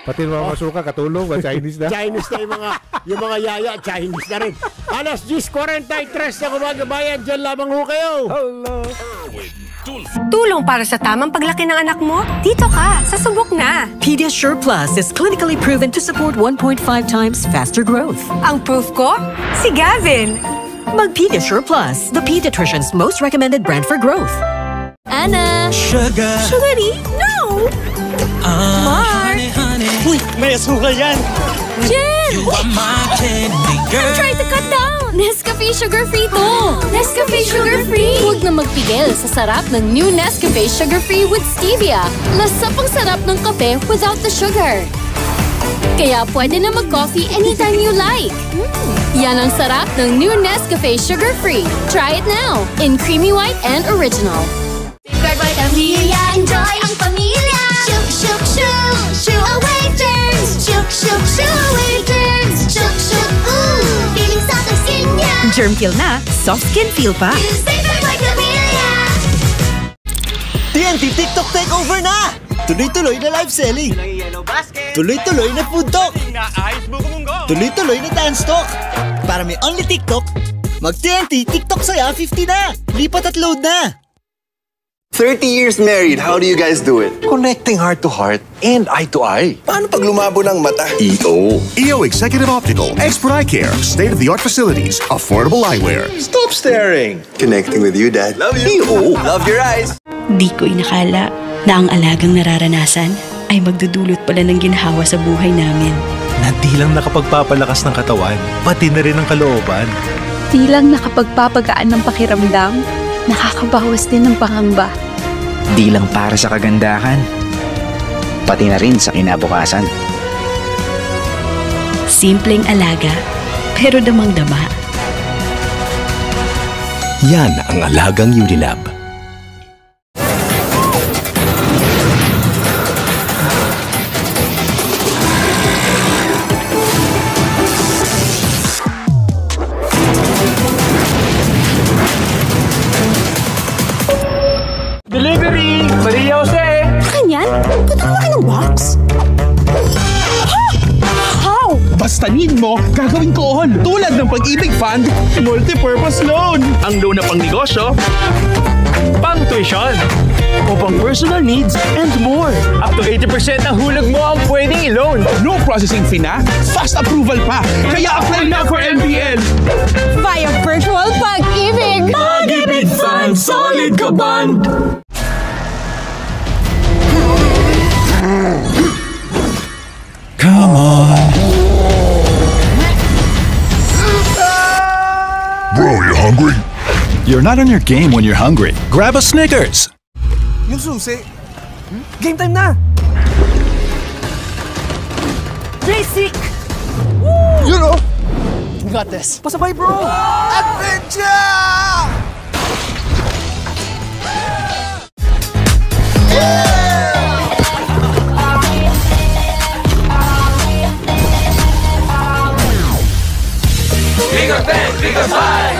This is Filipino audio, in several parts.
Pati mga masuka, katulong, Chinese na. Chinese na yung mga yaya, Chinese na rin. Alas 10:43 na umaga bayan, dyan lamang ho kayo. Hello. Tulong para sa tamang paglaki ng anak mo? Dito ka, sa Subok na. Pediasure Plus is clinically proven to support 1.5 times faster growth. Ang proof ko? Si Gavin. Mag Pediasure Plus, the pediatrician's most recommended brand for growth. Anna! Sugar! Sugary? No! Mark! Honey. Uy, may asukal yan! Jen! You are my candy girl. Try to cut down! Nescafe sugar-free to! Nescafe sugar-free! Huwag na magpigil sa sarap ng new Nescafe sugar-free with stevia. Lasa pang sarap ng kape without the sugar. Kaya pwede na mag-coffee anytime you like. Yan ang sarap ng new Nescafe sugar-free. Try it now in creamy white and original. Safeguard Pamilya, enjoy ang pamilya! Shook, shook, shook! Shoo away germs! Shook, shook, shoo away germs! Shook, shook, ooh! Feeling soft ang skin niya! Germ kill na, soft skin feel pa. Use Safeguard Pamilya! TNT TikTok takeover na! Tuloy-tuloy na live selling! Tuloy-tuloy na food talk! Tuloy-tuloy na dance talk! Para may only TikTok, mag-TNT TikTok Saya 50 na! Lipat at load na! 30 years married, how do you guys do it? Connecting heart to heart and eye to eye. Paano pag lumabo ng mata? EO Executive Optical, expert eye care, state-of-the-art facilities, affordable eyewear. Stop staring! Connecting with you, Dad. Love you! EO, love your eyes! Di ko inakala na ang alagang nararanasan ay magdudulot pala ng ginhawa sa buhay namin. Na di lang nakapagpapalakas ng katawan, pati na rin ang kalooban. Di lang nakapagpapagaan ng pakiramdam, nakakabawas din ng pangamba. Di lang para sa kagandahan, pati na rin sa kinabukasan. Simpleng alaga, pero damang-dama. Yan ang alagang Unilab. Delivery! Maria Jose! Akin yan? Ba't ang laki ng box? How? Basta need mo, gagawin ko all. Tulad ng Pag-ibig Fund, multi-purpose loan. Ang loan na pang negosyo, pang tuition, o pang personal needs, and more. Up to 80% ng hulog mo ang pwedeng i-loan. No processing fee na, fast approval pa. Kaya apply na for MPL. Via virtual Pag-ibig! Pag-ibig Fund, solid ka band. Come on. Bro, you hungry? You're not on your game when you're hungry. Grab a Snickers! Yung susi. Game time na! Basic! You know! We got this. Pasabay, bro! Adventure! Bigger bang, bigger fight!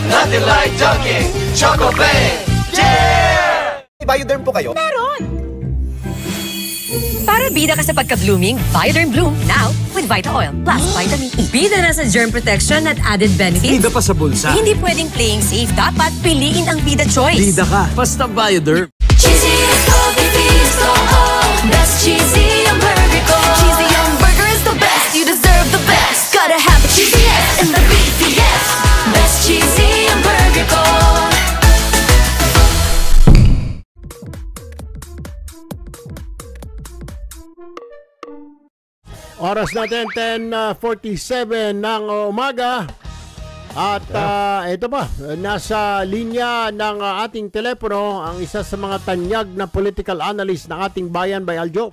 Nothing like dunking! Choco Bang! Yeah! Bioderm po kayo? Para bida ka sa pagka-blooming, Bioderm Bloom now with Vita Oil plus Vitamin E. Bida na sa germ protection at added benefits. Bida pa sa bulsa. Hindi pwedeng playing safe. Dapat piliin ang Bida choice. Bida ka. Basta Bioderm. Cheesy is coffee feast, best cheesy ang burger ko. Cheesy ang burger is the best, you deserve the best. Gotta have the cheesiest and the beefiest. Best cheesy ang burger ko. Oras natin 10:47 ng umaga. At ito pa, nasa linya ng ating telepono ang isa sa mga tanyag na political analyst ng ating bayan, by Aljo.